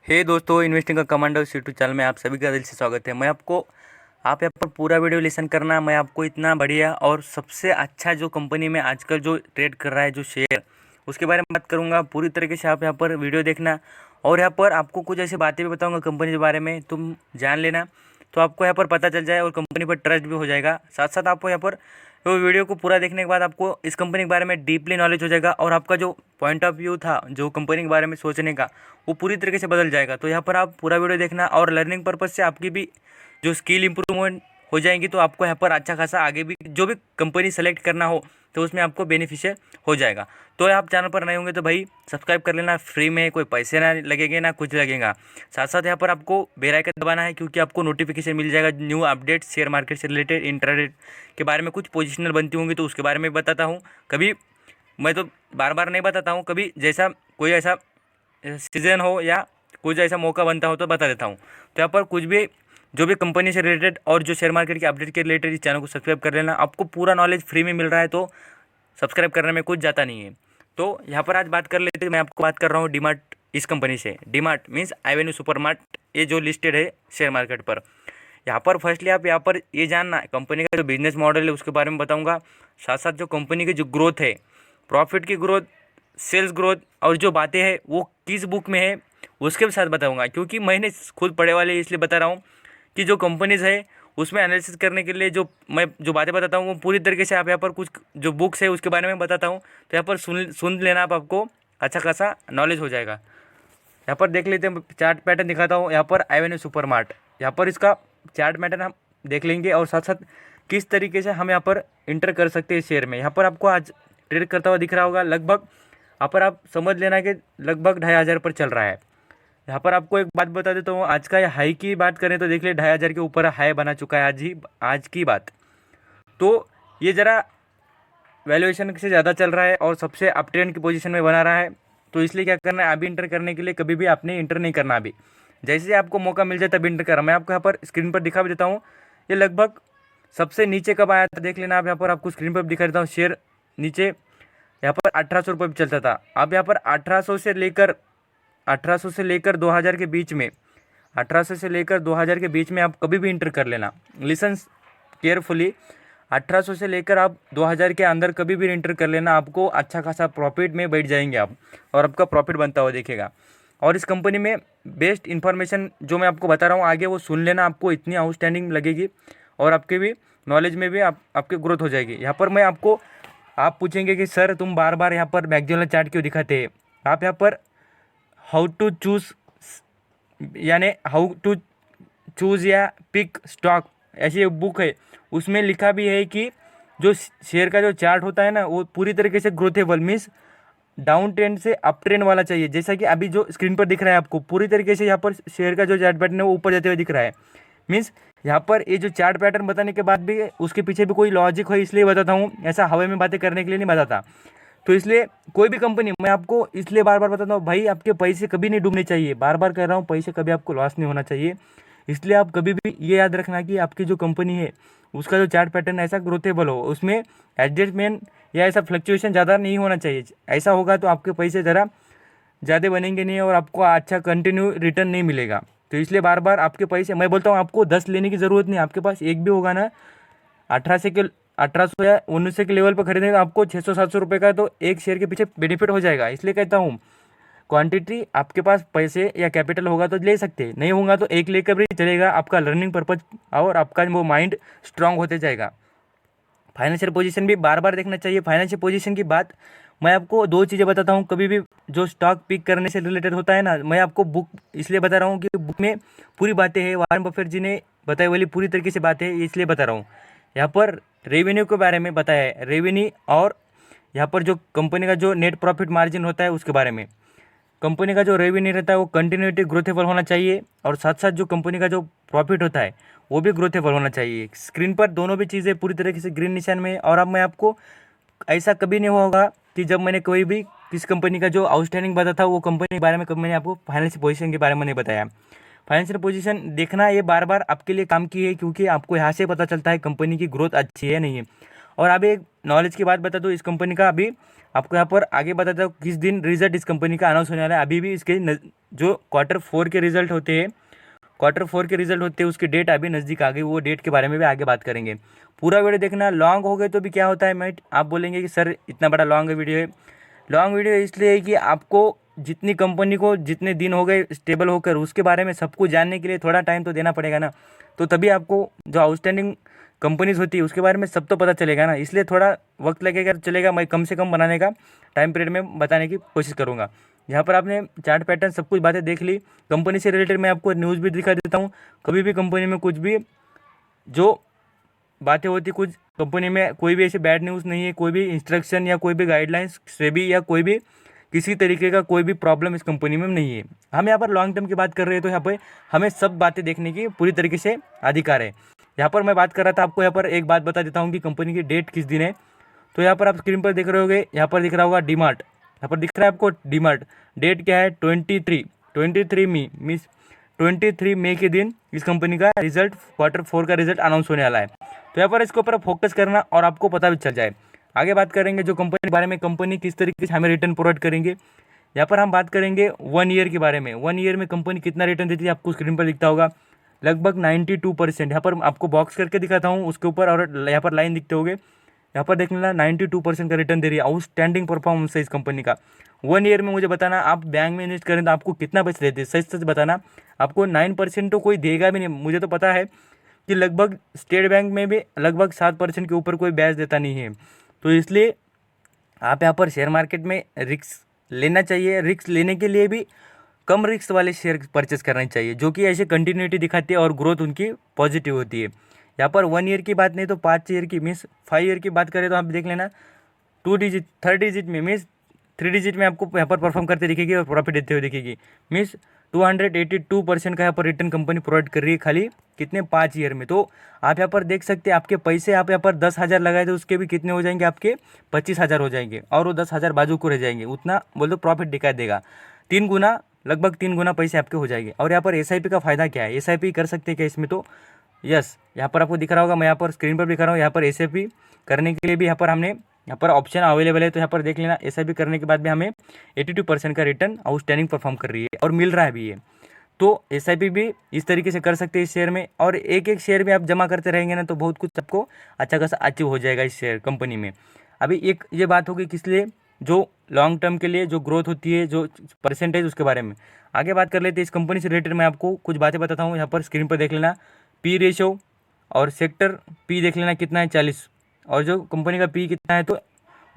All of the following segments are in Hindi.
हे दोस्तों, इन्वेस्टिंग का कमांडो यूट्यूब चैनल में आप सभी का दिल से स्वागत है। आप यहाँ पर पूरा वीडियो लिसन करना। मैं आपको इतना बढ़िया और सबसे अच्छा जो कंपनी में आजकल जो ट्रेड कर रहा है जो शेयर, उसके बारे में बात करूँगा। पूरी तरीके से आप यहाँ पर वीडियो देखना और यहाँ पर आपको कुछ ऐसी बातें भी बताऊँगा कंपनी के बारे में, तुम जान लेना तो आपको यहाँ पर पता चल जाए और कंपनी पर ट्रस्ट भी हो जाएगा। साथ साथ आपको यहाँ पर तो वीडियो को पूरा देखने के बाद आपको इस कंपनी के बारे में डीपली नॉलेज हो जाएगा और आपका जो पॉइंट ऑफ व्यू था जो कंपनी के बारे में सोचने का, वो पूरी तरीके से बदल जाएगा। तो यहाँ पर आप पूरा वीडियो देखना और लर्निंग पर्पज़ से आपकी भी जो स्किल इंप्रूवमेंट हो जाएंगी, तो आपको यहाँ पर अच्छा खासा आगे भी जो भी कंपनी सेलेक्ट करना हो तो उसमें आपको बेनिफिशियल हो जाएगा। तो आप चैनल पर नए होंगे तो भाई सब्सक्राइब कर लेना, फ्री में, कोई पैसे ना लगेंगे ना कुछ लगेगा। साथ साथ यहाँ पर आपको बेल आइकन दबाना है क्योंकि आपको नोटिफिकेशन मिल जाएगा न्यू अपडेट शेयर मार्केट से रिलेटेड, इंट्राडे के बारे में कुछ पोजिशनल बनती होंगी तो उसके बारे में बताता हूँ। कभी मैं तो बार बार नहीं बताता हूँ, कभी जैसा कोई ऐसा सीजन हो या कुछ ऐसा मौका बनता हो तो बता देता हूँ। तो यहाँ पर कुछ भी जो भी कंपनी से रिलेटेड और जो शेयर मार्केट के अपडेट के रिलेटेड इस चैनल को सब्सक्राइब कर लेना। आपको पूरा नॉलेज फ्री में मिल रहा है तो सब्सक्राइब करने में कुछ जाता नहीं है। तो यहाँ पर आज बात कर लेते हैं। मैं आपको बात कर रहा हूँ डीमार्ट इस कंपनी से। डीमार्ट मीन्स एवेन्यू सुपरमार्ट, ये जो लिस्टेड है शेयर मार्केट पर। यहाँ पर फर्स्टली आप यहाँ पर ये जानना है कंपनी का जो बिजनेस मॉडल है उसके बारे में बताऊँगा। साथ साथ जो कंपनी की जो ग्रोथ है, प्रॉफिट की ग्रोथ, सेल्स ग्रोथ और जो बातें हैं वो किस बुक में है उसके भी साथ बताऊँगा। क्योंकि मैंने खुद पढ़े वाले इसलिए बता रहा हूँ कि जो कंपनीज़ है उसमें एनालिसिस करने के लिए जो मैं जो बातें बताता हूँ वो पूरी तरीके से आप यहाँ पर कुछ जो बुक्स है उसके बारे में बताता हूँ। तो यहाँ पर सुन लेना, आपको अच्छा खासा नॉलेज हो जाएगा। यहाँ पर देख लेते हैं, चार्ट पैटर्न दिखाता हूँ। यहाँ पर एवेन्यू सुपरमार्ट, यहाँ पर इसका चार्ट पैटर्न हम देख लेंगे और साथ साथ किस तरीके से हम यहाँ पर इंटर कर सकते हैं शेयर में। यहाँ पर आपको आज ट्रेड करता हुआ दिख रहा होगा। लगभग यहाँ पर आप समझ लेना कि लगभग 2500 पर चल रहा है। यहाँ पर आपको एक बात बता देता हूँ, आज का हाई की बात करें तो देख ले 2500 के ऊपर हाई बना चुका है आज की बात। तो ये ज़रा वैल्यूएशन से ज़्यादा चल रहा है और सबसे अप ट्रेंड की पोजीशन में बना रहा है। तो इसलिए क्या करना है, अभी इंटर करने के लिए कभी भी आपने इंटर नहीं करना। अभी जैसे आपको मौका मिल जाए तभी इंटर करना। मैं आपको यहाँ पर स्क्रीन पर दिखा भी देता हूँ। ये लगभग सबसे नीचे कब आया था देख लेना आप। यहाँ पर आपको स्क्रीन पर दिखा देता हूँ। शेयर नीचे यहाँ पर 1800 रुपये चलता था। अब यहाँ पर 1800 से लेकर 2000 के बीच में, 1800 से लेकर 2000 के बीच में आप कभी भी इंटर कर लेना। लिसन केयरफुली, 1800 से लेकर आप 2000 के अंदर कभी भी इंटर कर लेना। आपको अच्छा खासा प्रॉफिट में बैठ जाएंगे आप और आपका प्रॉफिट बनता हुआ दिखेगा। और इस कंपनी में बेस्ट इन्फॉर्मेशन जो मैं आपको बता रहा हूँ आगे वो सुन लेना, आपको इतनी आउटस्टैंडिंग लगेगी और आपके भी नॉलेज में भी आपकी ग्रोथ हो जाएगी। यहाँ पर मैं आपको, आप पूछेंगे कि सर तुम बार बार यहाँ पर मैक्सवेल चार्ट क्यों दिखाते हैं। आप यहाँ पर हाउ टू चूज़ यानी हाउ टू चूज़ या पिक स्टॉक ऐसी एक बुक है, उसमें लिखा भी है कि जो शेयर का जो चार्ट होता है ना वो पूरी तरीके से ग्रोथेबल मीन्स डाउन ट्रेंड से अप ट्रेंड वाला चाहिए। जैसा कि अभी जो स्क्रीन पर दिख रहा है आपको पूरी तरीके से यहाँ पर शेयर का जो चार्ट पैटर्न है वो ऊपर जाते हुए दिख रहा है। मीन्स यहाँ पर ये जो चार्ट पैटर्न बताने के बाद भी उसके पीछे भी कोई लॉजिक है, इसलिए बताता हूँ। ऐसा हवा में बातें करने के लिए नहीं बताता। तो इसलिए कोई भी कंपनी मैं आपको इसलिए बार बार बताता हूँ भाई, आपके पैसे कभी नहीं डूबने चाहिए। बार बार कह रहा हूँ, पैसे कभी आपको लॉस नहीं होना चाहिए। इसलिए आप कभी भी ये याद रखना कि आपकी जो कंपनी है उसका जो चार्ट पैटर्न ऐसा ग्रोथेबल हो, उसमें एडजस्टमेंट या ऐसा फ्लक्चुएशन ज़्यादा नहीं होना चाहिए। ऐसा होगा तो आपके पैसे ज़रा ज़्यादा बनेंगे नहीं और आपको अच्छा कंटिन्यू रिटर्न नहीं मिलेगा। तो इसलिए बार बार आपके पैसे, मैं बोलता हूँ आपको 10 लेने की ज़रूरत नहीं। आपके पास एक भी होगा ना 1800 या 1900 के लेवल पर खरीदेंगे तो आपको 600-700 रुपये का तो एक शेयर के पीछे बेनिफिट हो जाएगा। इसलिए कहता हूँ क्वांटिटी, आपके पास पैसे या कैपिटल होगा तो ले सकते, नहीं होगा तो एक लेकर भी चलेगा। आपका लर्निंग पर्पज और आपका वो माइंड स्ट्रांग होते जाएगा। फाइनेंशियल पोजीशन भी बार बार देखना चाहिए। फाइनेंशियल पोजीशन की बात मैं आपको दो चीज़ें बताता हूँ। कभी भी जो स्टॉक पिक करने से रिलेटेड होता है ना, मैं आपको बुक इसलिए बता रहा हूँ कि बुक में पूरी बातें हैं, वॉरेन बफेट जी ने बताई वाली पूरी तरीके से बातें हैं, इसलिए बता रहा हूँ। यहाँ पर रेवेन्यू के बारे में बताया है, रेवेन्यू और यहाँ पर जो कंपनी का जो नेट प्रॉफिट मार्जिन होता है उसके बारे में। कंपनी का जो रेवेन्यू रहता है वो कंटिन्यूटी ग्रोथेबल होना चाहिए और साथ साथ जो कंपनी का जो प्रॉफिट होता है वो भी ग्रोथेबल होना चाहिए। स्क्रीन पर दोनों भी चीज़ें पूरी तरीके से ग्रीन निशान में। और अब मैं आपको, ऐसा कभी नहीं होगा कि जब मैंने कोई भी किस कंपनी का जो आउटस्टैंडिंग बताया था वो कंपनी के बारे में कभी मैंने आपको फाइनेंशियल पोजीशन के बारे में नहीं बताया। फाइनेंशियल पोजीशन देखना ये बार बार आपके लिए काम की है क्योंकि आपको यहाँ से पता चलता है कंपनी की ग्रोथ अच्छी है नहीं है। और अभी एक नॉलेज की बात बता दूँ इस कंपनी का, अभी आपको यहाँ पर आगे बताता हूँ किस दिन रिजल्ट इस कंपनी का अनाउंस होने वाला है। अभी भी इसके जो Q4 के रिजल्ट होते हैं, Q4 के रिजल्ट होते हैं, उसकी डेट अभी नज़दीक आ गई, वो डेट के बारे में भी आगे बात करेंगे। पूरा वीडियो देखना। लॉन्ग हो गए तो भी क्या होता है मेट, आप बोलेंगे कि सर इतना बड़ा लॉन्ग वीडियो है। लॉन्ग वीडियो इसलिए है कि आपको जितनी कंपनी को जितने दिन हो गए स्टेबल होकर, उसके बारे में सब कुछ जानने के लिए थोड़ा टाइम तो देना पड़ेगा ना। तो तभी आपको जो आउटस्टैंडिंग कंपनीज होती है उसके बारे में सब तो पता चलेगा ना, इसलिए थोड़ा वक्त लगेगा, चलेगा। मैं कम से कम बनाने का टाइम पीरियड में बताने की कोशिश करूँगा। यहाँ पर आपने चार्ट पैटर्न सब कुछ बातें देख ली। कंपनी से रिलेटेड मैं आपको न्यूज़ भी दिखा देता हूँ। कभी भी कंपनी में कुछ भी जो बातें होती, कुछ कंपनी में कोई भी ऐसी बैड न्यूज़ नहीं है, कोई भी इंस्ट्रक्शन या कोई भी गाइडलाइंस सेबी या कोई भी किसी तरीके का कोई भी प्रॉब्लम इस कंपनी में नहीं है। हम यहाँ पर लॉन्ग टर्म की बात कर रहे हैं तो यहाँ पर हमें सब बातें देखने की पूरी तरीके से अधिकार है। यहाँ पर मैं बात कर रहा था, आपको यहाँ पर एक बात बता देता हूँ कि कंपनी की डेट किस दिन है। तो यहाँ पर आप स्क्रीन पर देख रहे होगे, यहाँ पर दिख रहा होगा डीमार्ट, यहाँ पर दिख रहा है आपको डीमार्ट। डेट क्या है, 23 मीन्स 23 मई के दिन इस कंपनी का रिजल्ट, Q4 का रिजल्ट अनाउंस होने वाला है। तो यहाँ पर इसके ऊपर फोकस करना और आपको पता भी चल जाए। आगे बात करेंगे जो कंपनी के बारे में, कंपनी किस तरीके से हमें रिटर्न प्रोवाइड करेंगे। यहाँ पर हम बात करेंगे 1 ईयर के बारे में। 1 ईयर में कंपनी कितना रिटर्न देती है, आपको स्क्रीन पर दिखता होगा लगभग 92%। यहाँ पर आपको बॉक्स करके दिखाता हूँ उसके ऊपर, और यहाँ पर लाइन दिखते होंगे, यहाँ पर देख लेना 92% का रिटर्न दे रही है। आउटस्टैंडिंग परफॉर्मेंस है इस कंपनी का। 1 ईयर में मुझे बताना, आप बैंक में इन्वेस्ट करें तो आपको कितना पैसे देते हैं, सच सच बताना। आपको 9% तो कोई देगा भी नहीं। मुझे तो पता है कि लगभग स्टेट बैंक में भी लगभग 7% के ऊपर कोई ब्याज देता नहीं है। तो इसलिए आप यहाँ पर शेयर मार्केट में रिस्क लेना चाहिए। रिस्क लेने के लिए भी कम रिस्क वाले शेयर परचेस करने चाहिए, जो कि ऐसे कंटिन्यूटी दिखाती है और ग्रोथ उनकी पॉजिटिव होती है। यहाँ पर 1 ईयर की बात नहीं तो 5 ईयर की मीन्स 5 ईयर की बात करें तो आप देख लेना 2 डिजिट 3 डिजिट में मीन्स 3 डिजिट में आपको यहाँ पर परफॉर्म करते दिखेगी और प्रॉफिट देते हुए दिखेगी। मीन्स 282% का यहाँ पर रिटर्न कंपनी प्रोवाइड कर रही है, खाली कितने 5 ईयर में। तो आप यहाँ पर देख सकते हैं, आपके पैसे आप यहाँ पर 10,000 लगाए तो उसके भी कितने हो जाएंगे, आपके 25,000 हो जाएंगे, और वो 10,000 बाजू को रह जाएंगे। उतना बोल दो प्रॉफिट दिखा देगा, 3 गुना, लगभग 3 गुना पैसे आपके हो जाएंगे। और यहाँ पर SIP का फ़ायदा क्या है, SIP कर सकते हैं क्या इसमें, तो यस, यहाँ पर आपको दिख रहा होगा, मैं यहाँ पर स्क्रीन पर दिखा रहा हूँ। यहाँ पर SIP करने के लिए भी यहाँ पर हमने यहाँ पर ऑप्शन अवेलेबल है। तो यहाँ पर देख लेना, SIP करने के बाद भी हमें 82% का रिटर्न आउटस्टैंडिंग परफॉर्म कर रही है और मिल रहा है भी ये। तो SIP भी इस तरीके से कर सकते हैं इस शेयर में, और एक एक शेयर भी आप जमा करते रहेंगे ना तो बहुत कुछ आपको अच्छा खासा अचीव हो जाएगा इस शेयर कंपनी में। अभी एक ये बात होगी किस लिए, जो लॉन्ग टर्म के लिए जो ग्रोथ होती है, जो परसेंटेज, उसके बारे में आगे बात कर लेते हैं। इस कंपनी से रिलेटेड मैं आपको कुछ बातें बताता हूँ। यहाँ पर स्क्रीन पर देख लेना, P रेशो और सेक्टर P देख लेना कितना है, 40, और जो कंपनी का P कितना है तो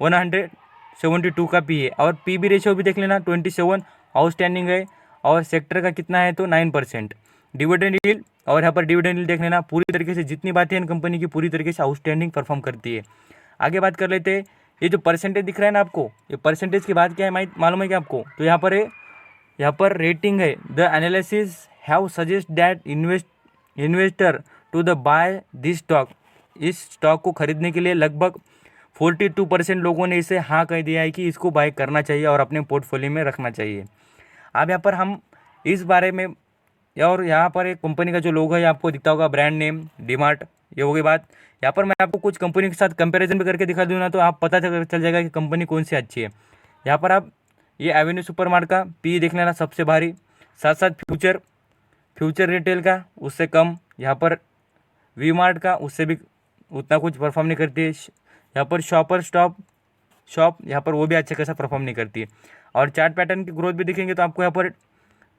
172 का P है, और PB रेशो भी देख लेना 27 आउटस्टैंडिंग है, और सेक्टर का कितना है तो 9%। डिविडेंड यील्ड, और यहाँ पर डिविडेंड यील्ड देख लेना, पूरी तरीके से जितनी बातें हैं कंपनी की पूरी तरीके से आउटस्टैंडिंग परफॉर्म करती है। आगे बात कर लेते हैं, ये जो परसेंटेज दिख रहा है ना आपको, ये परसेंटेज की बात क्या है मालूम है क्या आपको, तो यहाँ पर है, यहाँ पर रेटिंग है, the analysis have suggest that investor to the buy this stock. इस स्टॉक को खरीदने के लिए लगभग 42% लोगों ने इसे हाँ कह दिया है कि इसको बाय करना चाहिए और अपने पोर्टफोलियो में रखना चाहिए। अब यहाँ पर हम इस बारे में, और यहाँ पर एक कंपनी का जो लोगो है आपको दिखता होगा, ब्रांड नेम डीमार्ट, ये हो गई बात। यहाँ पर मैं आपको कुछ कंपनी के साथ कंपैरिजन भी करके दिखा दूँ ना तो आप पता चल जाएगा कि कंपनी कौन सी अच्छी है। यहाँ पर आप ये एवेन्यू सुपरमार्ट का P देख लेना सबसे भारी, साथ साथ फ्यूचर रिटेल का उससे कम, यहाँ पर वी मार्ट का उससे भी उतना कुछ परफॉर्म नहीं करती है। यहाँ पर शॉप यहाँ पर वो भी अच्छा खासा परफॉर्म नहीं करती है। और चार्ट पैटर्न की ग्रोथ भी दिखेंगे तो आपको यहाँ पर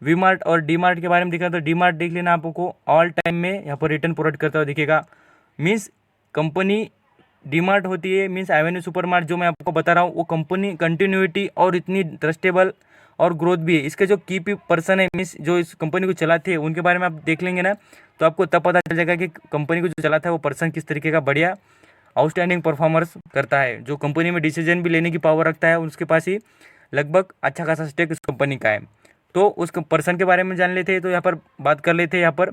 वी मार्ट और डी मार्ट के बारे में दिखा, तो डी मार्ट देख लेना, आपको ऑल टाइम में यहाँ पर रिटर्न प्रोवाइड करता हुआ दिखेगा। मीन्स कंपनी डी मार्ट होती है, मीन्स एवेन्यू सुपरमार्ट जो मैं आपको बता रहा हूँ, वो कंपनी कंटिन्यूटी और इतनी ट्रस्टेबल और ग्रोथ भी है। इसके जो की पर्सन है, मीन्स जो इस कंपनी को चलाते हैं, उनके बारे में आप देख लेंगे ना तो आपको तब पता चल जाएगा कि कंपनी को जो चलाता है वो पर्सन किस तरीके का बढ़िया आउटस्टैंडिंग परफॉर्मेंस करता है, जो कंपनी में डिसीजन भी लेने की पावर रखता है, उसके पास ही लगभग अच्छा खासा स्टेक इस कंपनी का है। तो उस पर्सन के बारे में जान लेते हैं। तो यहाँ पर बात कर लेते हैं, यहाँ पर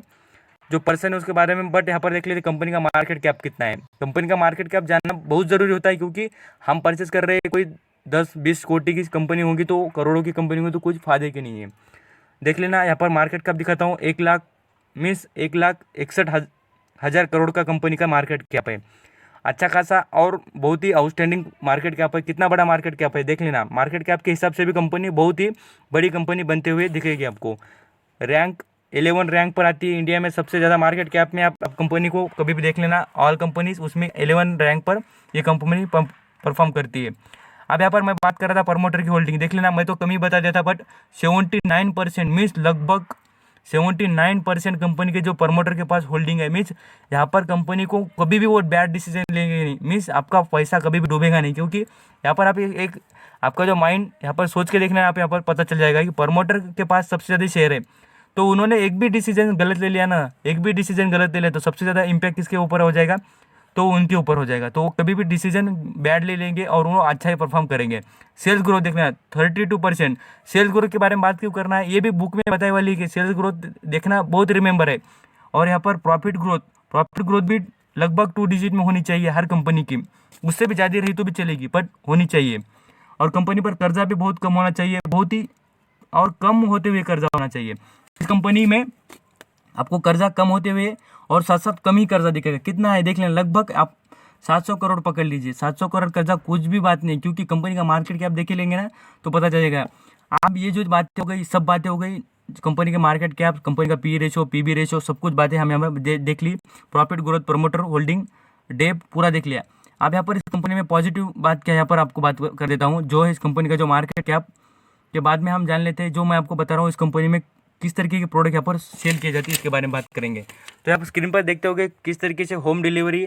जो पर्सन है उसके बारे में, बट यहाँ पर देख लेते कंपनी का मार्केट कैप कितना है। कंपनी का मार्केट कैप जानना बहुत ज़रूरी होता है, क्योंकि हम परचेस कर रहे हैं, कोई 10-20 कोटि की कंपनी होगी तो करोड़ों की कंपनी होगी तो कुछ फायदे की नहीं है। देख लेना, यहाँ पर मार्केट कैप दिखाता हूँ, 1 लाख मीन्स 1,61,000 करोड़ का कंपनी का मार्केट कैप है। अच्छा खासा और बहुत ही आउटस्टैंडिंग मार्केट कैप है। कितना बड़ा मार्केट कैप है देख लेना, मार्केट कैप के हिसाब से भी कंपनी बहुत ही बड़ी कंपनी बनते हुए दिखेगी आपको। रैंक 11 रैंक पर आती है इंडिया में सबसे ज़्यादा मार्केट कैप में। आप कंपनी को कभी भी देख लेना, ऑल कंपनीज उसमें 11 रैंक पर ये कंपनी परफॉर्म करती है। अब यहाँ पर मैं बात कर रहा था प्रमोटर की होल्डिंग, देख लेना, मैं तो कम ही बता देता, बट 79% मीन्स लगभग 79% कंपनी के जो प्रमोटर के पास होल्डिंग है, मीन्स यहाँ पर कंपनी को कभी भी वो बैड डिसीजन लेंगे नहीं, मीन्स आपका पैसा कभी भी डूबेगा नहीं। क्योंकि यहाँ पर आप एक आपका जो माइंड यहाँ पर सोच के देखना, आप यहाँ पर पता चल जाएगा कि प्रमोटर के पास सबसे ज़्यादा शेयर है, तो उन्होंने एक भी डिसीजन गलत ले लिया ना, एक भी डिसीजन गलत ले लिया तो सबसे ज़्यादा इम्पैक्ट किसके ऊपर हो जाएगा, तो उनके ऊपर हो जाएगा। तो वो कभी भी डिसीजन बैड ले लेंगे और वो अच्छा ही परफॉर्म करेंगे। सेल्स ग्रोथ देखना है 32%। सेल्स ग्रोथ के बारे में बात क्यों करना है, ये भी बुक में बताई वाली कि सेल्स ग्रोथ देखना बहुत रिमेंबर है। और यहाँ पर प्रॉफिट ग्रोथ भी लगभग 2 डिजिट में होनी चाहिए हर कंपनी की, उससे भी ज़्यादा रही तो भी चलेगी बट होनी चाहिए। और कंपनी पर कर्जा भी बहुत कम होना चाहिए, बहुत ही और कम होते हुए कर्जा होना चाहिए। इस कंपनी में आपको कर्जा कम होते हुए और साथ साथ कम ही कर्जा दिखेगा। कितना है देख लें, लगभग आप 700 करोड़ पकड़ लीजिए। 700 करोड़ कर्जा कुछ भी बात नहीं, क्योंकि कंपनी का मार्केट कैप देखे लेंगे ना तो पता चलेगा। आप ये जो बातें हो गई, सब बातें हो गई कंपनी के मार्केट कैप, कंपनी का पी रेशो, पीबी रेशो, सब कुछ बातें हम यहाँ पर देख ली। प्रॉफिट ग्रोथ, प्रमोटर होल्डिंग, डेप पूरा देख लिया। अब यहाँ पर इस कंपनी में पॉजिटिव बात क्या है, यहाँ पर आपको बात कर देता हूँ, जो है इस कंपनी का जो मार्केट कैप के बाद में हम जान लेते हैं। जो मैं आपको बता रहा हूँ इस कंपनी में किस तरीके के प्रोडक्ट यहाँ पर सेल किए जाती है, इसके बारे में बात करेंगे। तो यहाँ पर स्क्रीन पर देखते होगे किस तरीके से होम डिलीवरी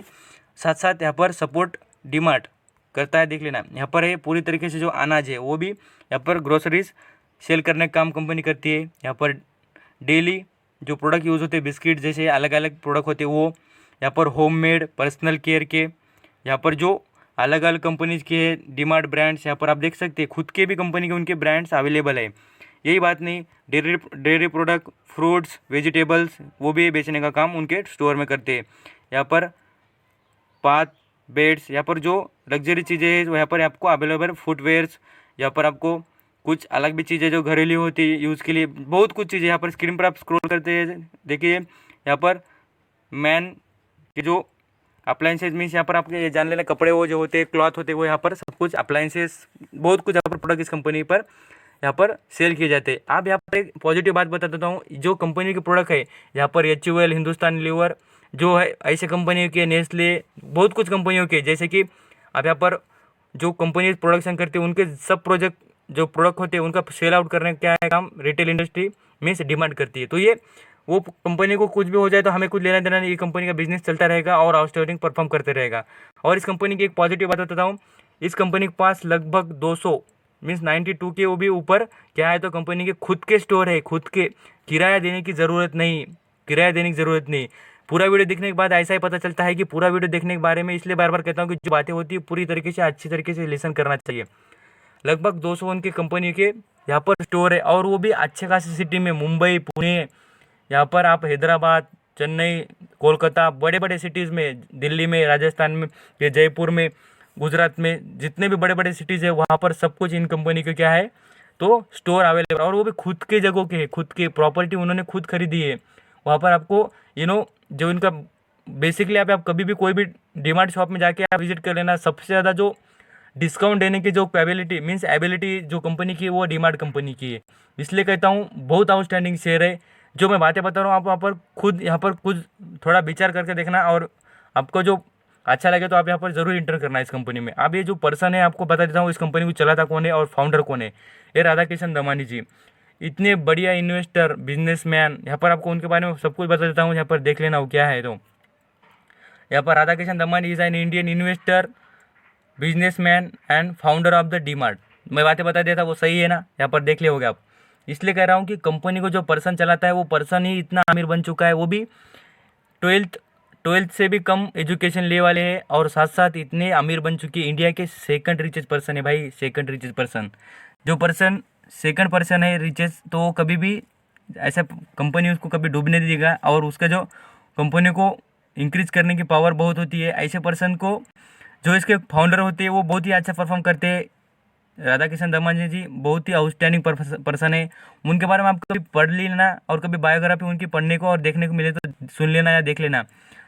साथ साथ यहाँ पर सपोर्ट डीमार्ट करता है, देख लेना। यहाँ पर है पूरी तरीके से जो अनाज है वो भी यहाँ पर ग्रोसरीज सेल करने का काम कंपनी करती है। यहाँ पर डेली जो प्रोडक्ट यूज़ होते हैं, बिस्किट जैसे अलग अलग प्रोडक्ट होते हैं, वो यहाँ पर होममेड, पर्सनल केयर के, यहाँ पर जो अलग अलग कंपनीज के डीमार्ट ब्रांड्स यहाँ पर आप देख सकते हैं, खुद के भी कंपनी के उनके ब्रांड्स अवेलेबल है। यही बात नहीं, डेयरी प्रोडक्ट, फ्रूट्स, वेजिटेबल्स वो भी बेचने का काम उनके स्टोर में करते हैं। यहाँ पर पाथ, बेड्स, यहाँ पर जो लग्जरी चीज़ें हैं वो यहाँ पर आपको अवेलेबल, फुटवेयर्स, यहाँ पर आपको कुछ अलग भी चीज़ें जो घरेलू होती है यूज़ के लिए, बहुत कुछ चीज़ें यहाँ पर स्क्रीन पर आप स्क्रॉल करते हैं, देखिए यहाँ पर मैन के जो अप्लाइंसेज मीन्स यहाँ पर आपके ये जान लेना, कपड़े वो जो होते हैं, क्लॉथ होते हैं, वो यहाँ पर सब कुछ अप्लाइंसेस, बहुत कुछ यहाँ पर प्रोडक्ट इस कंपनी पर यहाँ पर सेल किए जाते हैं। आप यहाँ पर एक पॉजिटिव बात बता देता हूँ, जो कंपनी के प्रोडक्ट है यहाँ पर HUL, हिंदुस्तान लीवर जो है, ऐसे कंपनियों के, नेस्ले, बहुत कुछ कंपनियों के, जैसे कि आप यहाँ पर जो कंपनी प्रोडक्शन करती है उनके सब प्रोजेक्ट जो प्रोडक्ट होते हैं उनका सेल आउट करने का क्या है काम, रिटेल इंडस्ट्री मीन्स डिमांड करती है। तो ये वो कंपनी को कुछ भी हो जाए तो हमें कुछ लेना देना नहीं, ये कंपनी का बिजनेस चलता रहेगा और आउटस्टैंडिंग परफॉर्म करते रहेगा। और इस कंपनी की एक पॉजिटिव बात बताता हूँ, इस कंपनी के पास लगभग 200 मीन्स 92 के वो भी ऊपर क्या है, तो कंपनी के खुद के स्टोर है, खुद के, किराया देने की ज़रूरत नहीं, किराया देने की ज़रूरत नहीं। पूरा वीडियो देखने के बाद ऐसा ही पता चलता है कि पूरा वीडियो देखने के बारे में, इसलिए बार बार कहता हूँ कि जो बातें होती है पूरी तरीके से अच्छी तरीके से लिसन करना चाहिए। लगभग 200 उनकी कंपनी के यहाँ पर स्टोर है और वो भी अच्छे खासी सिटी में, मुंबई, पुणे, यहाँ पर आप हैदराबाद, चेन्नई, कोलकाता, बड़े बड़े सिटीज़ में, दिल्ली में, राजस्थान में, ये जयपुर में, गुजरात में, जितने भी बड़े बड़े सिटीज़ है वहाँ पर सब कुछ इन कंपनी के क्या है, तो स्टोर अवेलेबल। और वो भी खुद के जगहों के है, खुद के प्रॉपर्टी उन्होंने खुद खरीदी है। वहाँ पर आपको जो इनका बेसिकली आप कभी भी कोई भी डीमार्ट शॉप में जाके आप विजिट कर लेना, सबसे ज़्यादा जो डिस्काउंट देने की जो कैपेबिलिटी मीन्स एबिलिटी जो कंपनी की है वो डीमार्ट कंपनी की है। इसलिए कहता हूँ बहुत आउटस्टैंडिंग शेयर है। जो मैं बातें बता रहा हूँ आप वहाँ पर खुद यहाँ पर कुछ थोड़ा विचार करके देखना, और आपको जो अच्छा लगे तो आप यहाँ पर ज़रूर इंटर करना इस कंपनी में। अब ये जो पर्सन है आपको बता देता हूँ इस कंपनी को चलाता कौन है और फाउंडर कौन है, ये राधा किशन दमानी जी, इतने बढ़िया इन्वेस्टर, बिजनेसमैन। यहाँ पर आपको उनके बारे में सब कुछ बता देता हूँ, यहाँ पर देख लेना वो क्या है। तो यहाँ पर Radha Kishan Damani is an Indian investor, businessman and founder of the DMart. मैं बातें बता देता वो सही है ना, यहाँ पर देख लियोगे आप। इसलिए कह रहा हूँ कि कंपनी को जो पर्सन चलाता है वो पर्सन ही इतना अमीर बन चुका है, वो भी ट्वेल्थ से भी कम एजुकेशन ले वाले हैं, और साथ साथ इतने अमीर बन चुके हैं। इंडिया के सेकंड रिचेस्ट पर्सन है भाई, सेकंड रिचेस्ट पर्सन। जो पर्सन सेकंड पर्सन है रिचेस्ट, तो कभी भी ऐसा कंपनी उसको कभी डूबने नहीं देगा, और उसका जो कंपनी को इंक्रीज करने की पावर बहुत होती है। ऐसे पर्सन को जो इसके फाउंडर होते हैं वो बहुत ही अच्छा परफॉर्म करते हैं। राधा किशन दमानी जी बहुत ही आउटस्टैंडिंग पर्सन है। उनके बारे में आप कभी पढ़ लेना, और कभी बायोग्राफी उनकी पढ़ने को और देखने को मिले तो सुन लेना या देख लेना।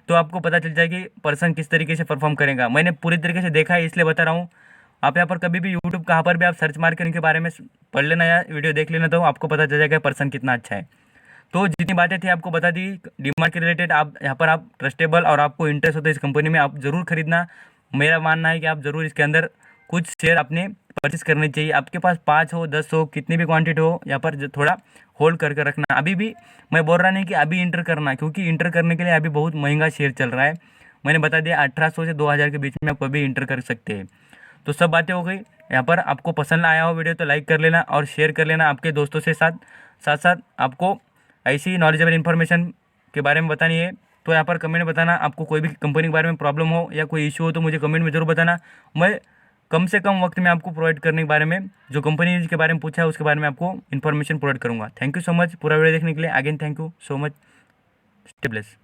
तो आपको पता चल जाएगी पर्सन किस तरीके से परफॉर्म करेगा। मैंने पूरी तरीके से देखा है इसलिए बता रहा हूँ। आप यहाँ पर कभी भी यूट्यूब कहाँ पर भी आप सर्च मार कर इनके बारे में पढ़ लेना या वीडियो देख लेना, तो आपको पता चल जाएगा पर्सन कितना अच्छा है। तो जितनी बातें थी आपको बता दी डीमार्ट के रिलेटेड। आप यहाँ पर आप ट्रस्टेबल और आपको इंटरेस्ट होता है इस कंपनी में, आप ज़रूर खरीदना। मेरा मानना है कि आप ज़रूर इसके अंदर कुछ शेयर अपने परचेस करने चाहिए। आपके पास 5 हो 10 हो कितनी भी क्वांटिटी हो, यहाँ पर थोड़ा होल्ड करके रखना। अभी भी मैं बोल रहा नहीं कि अभी इंटर करना, क्योंकि इंटर करने के लिए अभी बहुत महंगा शेयर चल रहा है। मैंने बता दिया 1800 से 2000 के बीच में आप कभी इंटर कर सकते हैं। तो सब बातें हो गई। यहाँ पर आपको पसंद आया हो वीडियो तो लाइक कर लेना और शेयर कर लेना आपके दोस्तों से। साथ साथ आपको ऐसी नॉलेजेबल इन्फॉर्मेशन के बारे में बतानी है तो यहाँ पर कमेंट में बताना। आपको कोई भी कंपनी के बारे में प्रॉब्लम हो या कोई इशू हो तो मुझे कमेंट में ज़रूर बताना। मैं कम से कम वक्त में आपको प्रोवाइड करने के बारे में, जो कंपनी के बारे में पूछा है उसके बारे में आपको इन्फॉर्मेशन प्रोवाइड करूँगा। थैंक यू सो मच पूरा वीडियो देखने के लिए। Again thank you so much. Stay blessed.